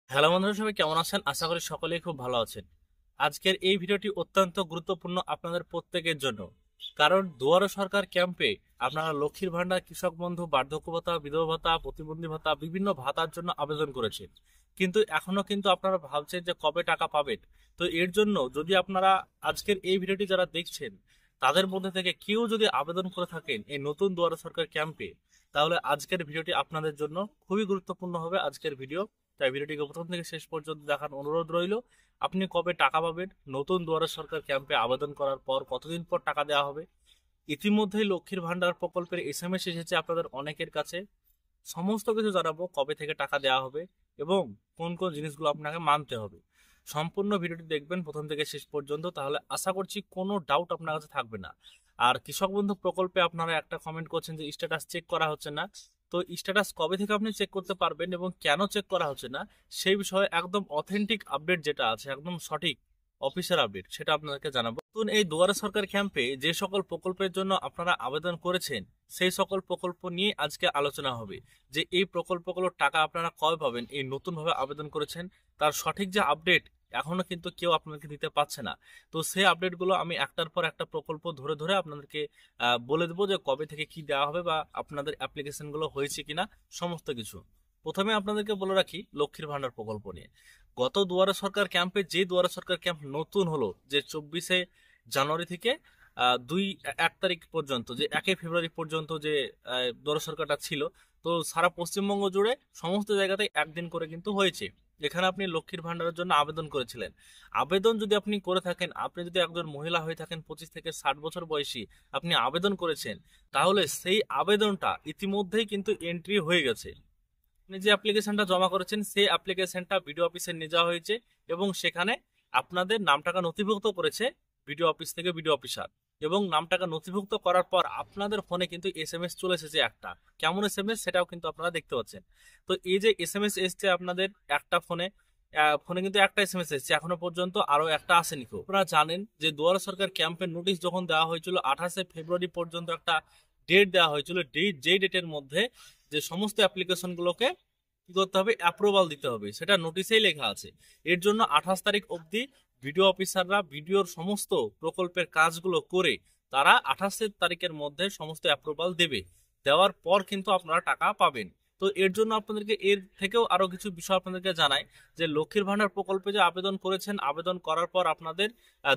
Hello বন্ধুরা, সবাই কেমন আছেন? আশা করি সকলেই খুব ভালো আছেন। আজকের এই ভিডিওটি অত্যন্ত গুরুত্বপূর্ণ আপনাদের প্রত্যেকের জন্য। কারণ দুয়ারে সরকার ক্যাম্পে আপনারা লক্ষ্মীর ভান্ডার, কৃষক বন্ধু, বার্ধক্য ভাতা, বিধবা ভাতা, প্রতিবন্ধী ভাতা, বিভিন্ন ভাতার জন্য আবেদন করেছেন। কিন্তু এখনো কিন্তু আপনারা ভাবছেন যে কবে টাকা পাবেন। তো এর জন্য যদি আপনারা আজকের এই ভিডিওটি যারা দেখছেন তাদের মধ্যে থেকে কেউ যদি আবেদন করে থাকেন এই নতুন দুয়ারে সরকার ক্যাম্পে, তাহলে আজকের ভিডিওটি আপনাদের জন্য খুবই গুরুত্বপূর্ণ হবে। আজকের ভিডিও, তাই ভিডিওটিকে প্রথম থেকে শেষ পর্যন্ত দেখার অনুরোধ রইল। আপনি কবে টাকা পাবেন, নতুন দুয়ারে সরকার ক্যাম্পে আবেদন করার পর কতদিন পর টাকা দেওয়া হবে, ইতিমধ্যেই লক্ষ্মীর ভান্ডার প্রকল্পের এসএমএস এসেছে আপনাদের অনেকের কাছে। সমস্ত কিছু জানাবো, কবে থেকে টাকা দেওয়া হবে এবং কোন কোন জিনিসগুলো আপনাকে মানতে হবে। সম্পূর্ণ ভিডিওটি দেখবেন প্রথম থেকে শেষ পর্যন্ত, তাহলে আশা করছি কোনো ডাউট আপনার কাছে থাকবে না। আর কৃষক বন্ধু প্রকল্পে আপনারা একটা কমেন্ট করছেন যে স্ট্যাটাস চেক করা হচ্ছে না। তো স্ট্যাটাস কবে থেকে আপনি চেক করতে পারবেন এবং কেন চেক করা হচ্ছে না সেই বিষয়ে একদম অথেন্টিক আপডেট যেটা আছে, একদম সঠিক অফিসিয়াল আপডেট, সেটা আপনাদেরকে জানাবো। নতুন এই দুয়ারে সরকার ক্যাম্পে যে সকল প্রকল্পের জন্য আপনারা আবেদন করেছেন সেই সকল প্রকল্প নিয়ে আজকে আলোচনা হবে। যে এই প্রকল্পগুলোর টাকা আপনারা কবে পাবেন, এই নতুন ভাবে আবেদন করেছেন তার সঠিক যে আপডেট এখনো কিন্তু কেউ আপনাদেরকে দিতে পারছে না। তো সেই আপডেটগুলো আমি একটার পর একটা প্রকল্প ধরে ধরে আপনাদেরকে বলে দেবো যে কবে থেকে কি দেওয়া হবে বা আপনাদের অ্যাপ্লিকেশনগুলো হয়েছে কিনা, সমস্ত কিছু। প্রথমে আপনাদেরকে বলে রাখি লক্ষ্মীর ভান্ডার প্রকল্প নিয়ে। গত দুয়ারে সরকার ক্যাম্পে, যে দুয়ারে সরকার ক্যাম্প নতুন হলো, যে 24শে জানুয়ারি থেকে 1 তারিখ পর্যন্ত, যে 1 ফেব্রুয়ারি পর্যন্ত যে দুয়ারে সরকারটা ছিল, তো সারা পশ্চিমবঙ্গ জুড়ে সমস্ত জায়গাতে একদিন করে কিন্তু হয়েছে। এখানে আপনি লক্ষ্মীর ভান্ডারের জন্য আবেদন করেছিলেন। আবেদন যদি আপনি করে থাকেন, আপনি যদি একজন মহিলা হয়ে থাকেন 25 থেকে 60 বছর বয়সী, আপনি আবেদন করেছেন, তাহলে সেই আবেদনটা ইতিমধ্যেই কিন্তু এন্ট্রি হয়ে গেছে। আপনি যে অ্যাপ্লিকেশনটা জমা করেছেন সেই অ্যাপ্লিকেশনটা বিডিও অফিসে নিয়ে যাওয়া হয়েছে এবং সেখানে আপনাদের নামটাকে নথিভুক্ত করেছে বিডিও অফিস থেকে বিডিও অফিসার। এবং নামটাকে নথিভুক্ত করার পর আপনাদের ফোনে কিন্তু এসএমএস চলে এসেছে একটা। কেমন এসএমএস সেটাও কিন্তু আপনারা দেখতে পাচ্ছেন। তো এই যে এসএমএস এসছে আপনাদের একটা ফোনে, ফোনে কিন্তু একটা এসএমএস এসেছে, এখনো পর্যন্ত আরো একটা আসেনি। তো আপনারা জানেন যে দুয়ারে সরকার ক্যাম্পের নোটিশ যখন দেওয়া হয়েছিল 28 ফেব্রুয়ারি পর্যন্ত একটা ডেট দেওয়া হয়েছিল। যেই ডেটের মধ্যে যে সমস্ত অ্যাপ্লিকেশন গুলোকে কি করতে হবে, অ্যাপ্রুভাল দিতে হবে, সেটা নোটিশেই লেখা আছে। এর জন্য 28 তারিখ অবধি ভিডিও অফিসাররা ভিডিওর সমস্ত প্রকল্পের কাজগুলো করে তারা 28 তারিখের মধ্যে সমস্ত অ্যাপ্রুভাল দেবে। দেওয়ার পর কিন্তু আপনারা টাকা পাবেন। তো এর জন্য আপনাদেরকে এর থেকেও আরো কিছু বিষয় আপনাদেরকে জানাই, যে লক্ষ্মীর ভান্ডার প্রকল্পে যে আবেদন করেছেন, আবেদন করার পর আপনাদের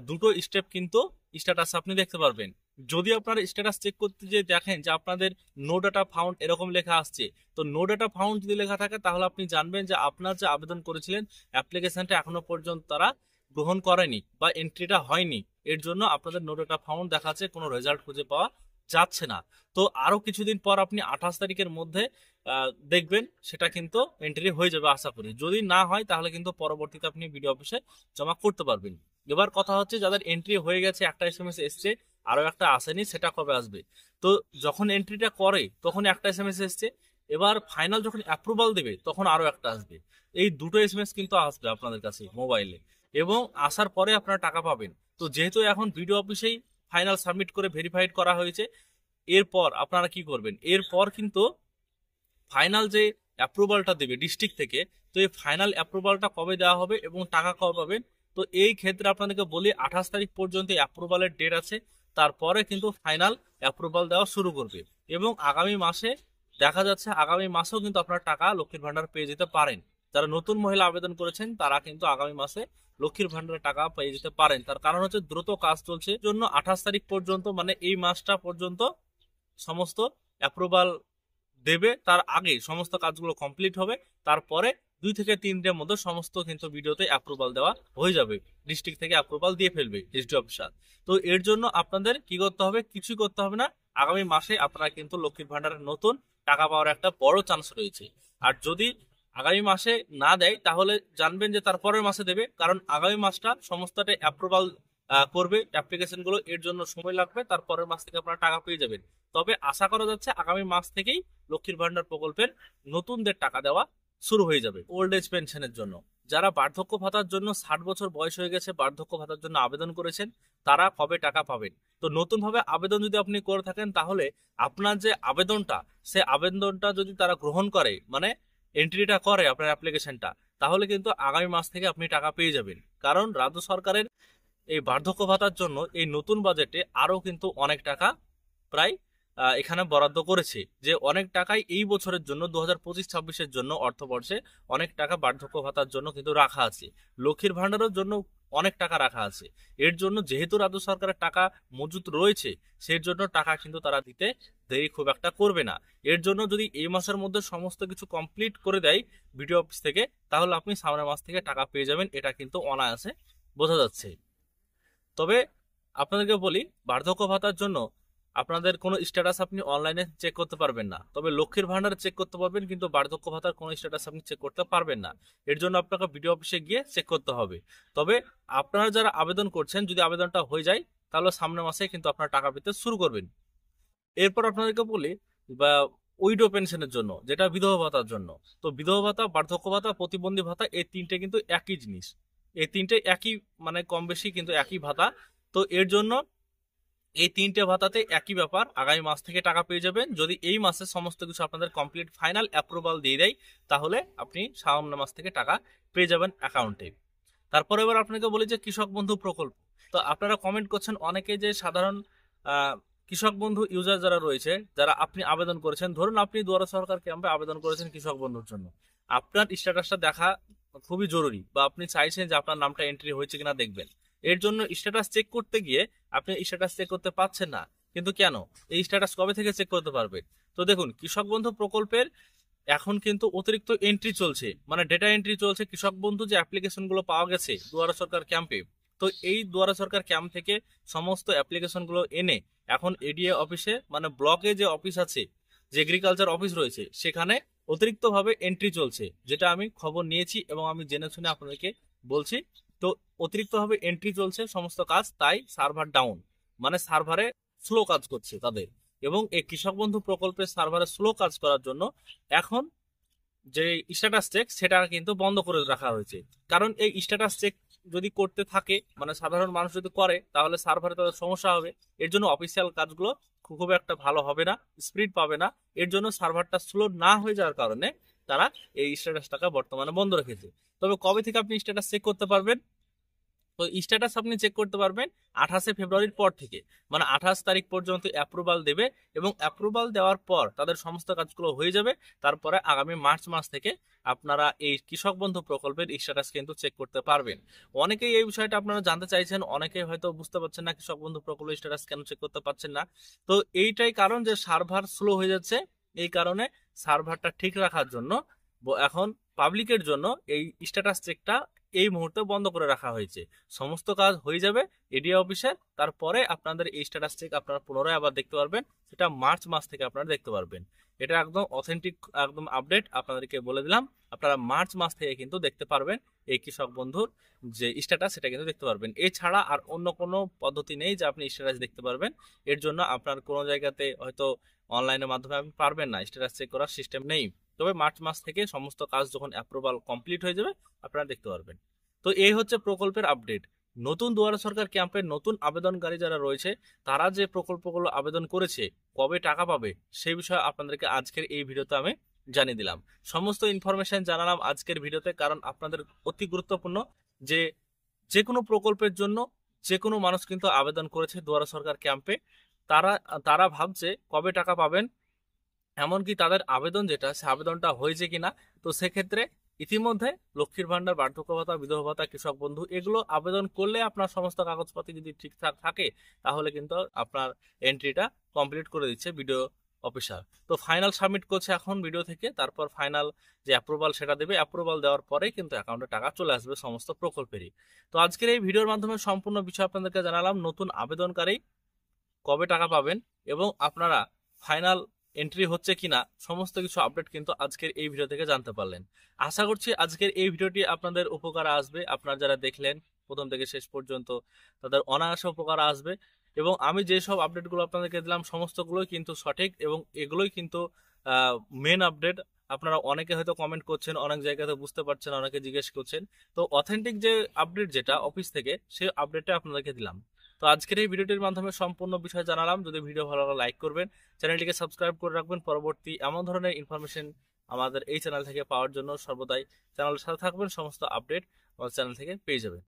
দুটো স্টেপ কিন্তু স্ট্যাটাস আপনি দেখতে পারবেন। যদি আপনারা স্ট্যাটাস চেক করতে যে দেখেন যে আপনাদের নো ডাটা ফাউন্ড এরকম লেখা আসছে, তো নো ডাটা ফাউন্ড যদি লেখা থাকে তাহলে আপনি জানবেন যে আপনার যে আবেদন করেছিলেন অ্যাপ্লিকেশনটা এখনো পর্যন্ত তারা গ্রহণ করেনি বা এন্ট্রিটা হয়নি। এর জন্য আপনাদের নো ডাটা ফাউন্ড দেখাচ্ছে, কোনো রেজাল্ট খুঁজে পাওয়া যাচ্ছে না। তো আরো কিছুদিন পর আপনি 28 তারিখের মধ্যে দেখবেন সেটা কিন্তু এন্ট্রি হয়ে যাবে আশা করি। যদি না হয় তাহলে কিন্তু পরবর্তীতে আপনি বিডিও অফিসে জমা করতে পারবেন। এবার কথা হচ্ছে যাদের এন্ট্রি হয়ে গেছে, একটা এসএমএস এসছে, আরো একটা আসেনি, সেটা কবে আসবে? তো যখন এন্ট্রিটা করে তখন একটা এসএমএস এসছে, এবার ফাইনাল যখন অ্যাপ্রুভাল দেবে তখন আরো একটা আসবে। এই দুটো এসএমএস কিন্তু আসবে আপনাদের কাছে মোবাইলে, এবং আসার পরে আপনারা টাকা পাবেন। তো যেহেতু এখন বিডিও অফিসেই ফাইনাল সাবমিট করে ভেরিফাইড করা হয়েছে, এরপর আপনারা কি করবেন, এরপর কিন্তু ফাইনাল যে অ্যাপ্রুভালটা দেবে ডিস্ট্রিক্ট থেকে, তো এই ফাইনাল অ্যাপ্রুভালটা কবে দেওয়া হবে এবং টাকা কবে পাবেন, তো এই ক্ষেত্রে আপনাদেরকে বলি 28 তারিখ পর্যন্ত অ্যাপ্রুভালের ডেট আছে। তারপরে কিন্তু ফাইনাল অ্যাপ্রুভাল দেওয়া শুরু করবে এবং আগামী মাসে দেখা যাচ্ছে আগামী মাসেও কিন্তু আপনারা টাকা লক্ষ্মীর ভান্ডার পেয়ে যেতে পারেন। যারা নতুন মহিলা আবেদন করেছেন তারা কিন্তু আগামী মাসে লক্ষ্মীর ভান্ডারের টাকা পেয়ে যেতে পারেন। তার কারণ হচ্ছে দ্রুত কাজ চলছে জন্য 28 তারিখ পর্যন্ত, মানে এই মাসটা পর্যন্ত সমস্ত অ্যাপ্রুভাল দেবে। তার আগে সমস্ত কাজগুলো কমপ্লিট হবে, তারপরে 2 থেকে 3 দিনের মধ্যে সমস্ত কিন্তু ভিডিওতে অ্যাপ্রুভাল দেওয়া হয়ে যাবে। ডিস্ট্রিক্ট থেকে অ্যাপ্রুভাল দিয়ে ফেলবে এসডি অফিসার। তো এর জন্য আপনাদের কি করতে হবে, কিছুই করতে হবে না। আগামী মাসে আপনারা কিন্তু লক্ষ্মীর ভান্ডারের নতুন টাকা পাওয়ার একটা বড় চান্স রয়েছে। আর যদি আগামী মাসে না দেয় তাহলে জানবেন যে তারপরের মাসে দেবে, কারণ আগামী মাসটা সমস্তটা অ্যাপ্রুভাল করবে অ্যাপ্লিকেশন গুলো, এর জন্য সময় লাগবে। তারপরের মাস থেকে আপনারা টাকা পেয়ে যাবেন। তবে আশা করা যাচ্ছে আগামী মাস থেকেই লক্ষ্মীর ভান্ডার প্রকল্পের নতুনদের টাকা দেওয়া শুরু হয়ে যাবে। ওল্ড এজ পেনশনের জন্য যারা বার্ধক্য ভাতার জন্য 60 বছর বয়স হয়ে গেছে, বার্ধক্য ভাতার জন্য আবেদন করেছেন, তারা কবে টাকা পাবেন? তো নতুন ভাবে আবেদন যদি আপনি করে থাকেন তাহলে আপনার যে আবেদনটা, সে আবেদনটা যদি তারা গ্রহণ করে, মানে এন্ট্রিটা করে আপনার অ্যাপ্লিকেশনটা, তাহলে কিন্তু আগামী মাস থেকে আপনি টাকা পেয়ে যাবেন। কারণ রাজ্য সরকারের এই বার্ধক্য ভাতার জন্য এই নতুন বাজেটে আরো কিন্তু অনেক টাকা প্রায় এখানে বরাদ্দ করেছে, যে অনেক টাকাই এই বছরের জন্য 2025-26-এর জন্য অর্থবর্ষে অনেক টাকা বার্ধক্য ভাতার জন্য কিন্তু রাখা আছে। লক্ষ্মীর ভান্ডারের জন্য অনেক টাকা রাখা আছে। এর জন্য যেহেতু রাজ্য সরকারের টাকা মজুত রয়েছে, সেই জন্য টাকা কিন্তু তারা দিতে দেরি খুব একটা করবে না। এর জন্য যদি এই মাসের মধ্যে সমস্ত কিছু কমপ্লিট করে দেয় বিডিও অফিস থেকে, তাহলে আপনি সামনের মাস থেকে টাকা পেয়ে যাবেন, এটা কিন্তু অনায়াসে বোঝা যাচ্ছে। তবে আপনাদেরকে বলি, বার্ধক্য ভাতার জন্য আপনাদের কোনো স্ট্যাটাস আপনি অনলাইনে চেক করতে পারবেন না। তবে লক্ষ্মীর ভান্ডার চেক করতে পারবেন, কিন্তু বার্ধক্য ভাতার কোনো স্ট্যাটাস আপনি চেক করতে পারবেন না। এর জন্য আপনাকে বিডিও অফিসে গিয়ে চেক করতে হবে। তবে আপনারা যারা আবেদন করছেন, যদি আবেদনটা হয়ে যায়, তাহলে সামনের মাসে কিন্তু আপনারা টাকা পেতে শুরু করবেন। এরপর আপনাদেরকে বলি বা উইডো পেনশনের জন্য, যেটা বিধবা ভাতার জন্য। তো বিধবা ভাতা, বার্ধক্য ভাতা, প্রতিবন্ধী ভাতা, এই তিনটে কিন্তু একই জিনিস। এই তিনটে একই, মানে কম বেশি কিন্তু একই ভাতা। তো এর জন্য এই তিনটে ভাতাতে একই ব্যাপার, আগামী মাস থেকে টাকা পেয়ে যাবেন। যদি এই মাসে সমস্ত কিছু আপনাদের কমপ্লিট ফাইনাল অ্যাপ্রুভাল দিয়ে দেয়, তাহলে আপনি সামনের মাস থেকে টাকা পেয়ে যাবেন অ্যাকাউন্টে। তারপরে এবার আপনাকে বলি যে কৃষক বন্ধু প্রকল্প। তো আপনারা কমেন্ট করছেন অনেকে যে সাধারণ কৃষক বন্ধু ইউজার যারা রয়েছে, যারা আপনি আবেদন করেছেন, ধরুন আপনি দুয়ারে সরকার ক্যাম্পে আবেদন করেছেন কৃষক বন্ধুর জন্য, আপনার স্ট্যাটাসটা দেখা খুবই জরুরি, বা আপনি চাইছেন যে আপনার নামটা এন্ট্রি হয়েছে কিনা দেখবেন। এর জন্য স্ট্যাটাস চেক করতে গিয়ে আপনি স্ট্যাটাস চেক করতে পাচ্ছেন না, কিন্তু কেন? এই স্ট্যাটাস কবে থেকে চেক করতে পারবেন? তো দেখুন, কৃষক বন্ধু প্রকল্পের এখন কিন্তু অতিরিক্ত এন্ট্রি চলছে, মানে ডেটা এন্ট্রি চলছে। কৃষক বন্ধু যে অ্যাপ্লিকেশন গুলো পাওয়া গেছে দুয়ারে সরকার ক্যাম্পে, তো এই দুয়ারে সরকার ক্যাম্প থেকে সমস্ত অ্যাপ্লিকেশন গুলো এনে এখন এডিএ অফিসে, মানে ব্লকে যে অফিস আছে, যে এগ্রিকালচার অফিস রয়েছে, সেখানে অতিরিক্ত ভাবে এন্ট্রি চলছে, যেটা আমি খবর নিয়েছি এবং আমি জেনে শুনে আপনাদেরকে বলছি। তো অতিরিক্ত ভাবে এন্ট্রি চলছে সমস্ত কাজ, তাই সার্ভার ডাউন, মানে সার্ভারে স্লো কাজ করছে তাদের। এবং এই কৃষক বন্ধু প্রকল্পের সার্ভারে স্লো কাজ করার জন্য এখন যে স্ট্যাটাস চেক, সেটা কিন্তু বন্ধ করে রাখা হয়েছে। কারণ এই স্ট্যাটাস চেক যদি করতে থাকে, মানে সাধারণ মানুষ যদি করে, তাহলে সার্ভারে তাদের সমস্যা হবে। এর জন্য অফিসিয়াল কাজগুলো খুব একটা ভালো হবে না, স্পিড পাবে না। এর জন্য সার্ভারটা স্লো না হয়ে যাওয়ার কারণে তারা এই স্ট্যাটাসটাকে বর্তমানে বন্ধ রেখেছে। তবে কবে থেকে আপনি স্ট্যাটাস চেক করতে পারবেন? তো স্ট্যাটাস আপনি চেক করতে পারবেন 28শে ফেব্রুয়ারির পর থেকে, মানে 28 তারিখ পর্যন্ত অ্যাপ্রুভাল দেবে, এবং অ্যাপ্রুভাল দেওয়ার পর তাদের সমস্ত কাজগুলো হয়ে যাবে। তারপরে আগামী মার্চ মাস থেকে আপনারা এই কৃষক বন্ধু প্রকল্পের স্ট্যাটাস কিন্তু চেক করতে পারবেন। অনেকেই এই বিষয়টা আপনারা জানতে চাইছেন, অনেকেই হয়তো বুঝতে পারছেন না কৃষক বন্ধু প্রকল্পের স্ট্যাটাস কেন চেক করতে পারছেন না। তো এইটাই কারণ যে সার্ভার স্লো হয়ে যাচ্ছে। এই কারণে সার্ভারটা ঠিক রাখার জন্য এখন পাবলিকের জন্য এই স্ট্যাটাস চেকটা এই মুহূর্তে বন্ধ করে রাখা হয়েছে। সমস্ত কাজ হয়ে যাবে এডিএ অফিসে, তারপরে আপনাদের এই স্ট্যাটাস চেক আপনারা পুনরায় আবার দেখতে পারবেন। সেটা মার্চ মাস থেকে আপনারা দেখতে পারবেন। এটা একদম অথেন্টিক, একদম আপডেট আপনাদেরকে বলে দিলাম। আপনারা মার্চ মাস থেকে কিন্তু দেখতে পারবেন এই কৃষক বন্ধুর যে স্ট্যাটাস, সেটা কিন্তু দেখতে পারবেন। এছাড়া আর অন্য কোনো পদ্ধতি নেই যে আপনি স্ট্যাটাস দেখতে পারবেন। এর জন্য আপনার কোনো জায়গাতে হয়তো অনলাইনের মাধ্যমে আপনি পারবেন না, স্ট্যাটাস চেক করার সিস্টেম নেই। তবে মার্চ মাস থেকে সমস্ত কাজ যখন অ্যাপ্রুভাল কমপ্লিট হয়ে যাবে, আপনারা দেখতে পারবেন। তো এই হচ্ছে প্রকল্পের আপডেট। নতুন দুয়ারে সরকার ক্যাম্পের নতুন আবেদনকারী যারা রয়েছে, তারা যে প্রকল্পগুলো আবেদন করেছে, কবে টাকা পাবে, সেই বিষয়ে আপনাদেরকে আজকের এই ভিডিওতে আমি জানিয়ে দিলাম। সমস্ত ইনফরমেশন জানালাম আজকের ভিডিওতে, কারণ আপনাদের অতি গুরুত্বপূর্ণ যে যে কোনো প্রকল্পের জন্য যে কোনো মানুষ কিন্তু আবেদন করেছে দুয়ারে সরকার ক্যাম্পে, তারা তারা ভাবছে কবে টাকা পাবেন, এমনকি তাদের আবেদন যেটা, সে আবেদনটা হয়েছে কিনা। তো সেক্ষেত্রে ইতিমধ্যে লক্ষ্মীর ভান্ডার, বার্ধক্য ভাতা, বিধবা ভাতা, কৃষক বন্ধু, এগুলো আবেদন করলে আপনার সমস্ত কাগজপাতি যদি ঠিকঠাক থাকে, তাহলে কিন্তু আপনার এন্ট্রিটা কমপ্লিট করে দিচ্ছে ভিডিও অফিসার। তো ফাইনাল সাবমিট করছে এখন ভিডিও থেকে, তারপর ফাইনাল যে অ্যাপ্রুভাল সেটা দেবে। অ্যাপ্রুভাল দেওয়ার পরে কিন্তু অ্যাকাউন্টে টাকা চলে আসবে সমস্ত প্রকল্পেরই। তো আজকের এই ভিডিওর মাধ্যমে সম্পূর্ণ বিষয় আপনাদেরকে জানালাম, নতুন আবেদনকারী কবে টাকা পাবেন এবং আপনারা ফাইনাল এন্ট্রি হচ্ছে কিনা, সমস্ত কিছু আপডেট কিন্তু আজকের এই ভিডিও থেকে জানতে পারলেন। আশা করছি আজকের এই ভিডিওটি আপনাদের উপকারে আসবে। আপনারা যারা দেখলেন প্রথম থেকে শেষ পর্যন্ত, তাদের অনায়াসে উপকারে আসবে। এবং আমি যেসব আপডেটগুলো আপনাদেরকে দিলাম, সমস্তগুলোই কিন্তু সঠিক, এবং এগুলোই কিন্তু মেন আপডেট। আপনারা অনেকে হয়তো কমেন্ট করছেন, অনেক জায়গাতে বুঝতে পারছেন, অনেকে জিজ্ঞেস করছেন। তো অথেন্টিক যে আপডেট যেটা অফিস থেকে, সেই আপডেটটা আপনাদেরকে দিলাম। তো আজকের এই ভিডিওটির মাধ্যমে সম্পূর্ণ বিষয় জানালাম। যদি ভিডিও ভালো লাগে লাইক করবেন, চ্যানেলটিকে সাবস্ক্রাইব করে রাখবেন পরবর্তী এমন ধরনের ইনফরমেশন আমাদের এই চ্যানেল থেকে পাওয়ার জন্য সর্বদাই চ্যানেলের সাথে থাকবেন, সমস্ত আপডেট আমাদের চ্যানেল থেকে পেয়ে যাবেন।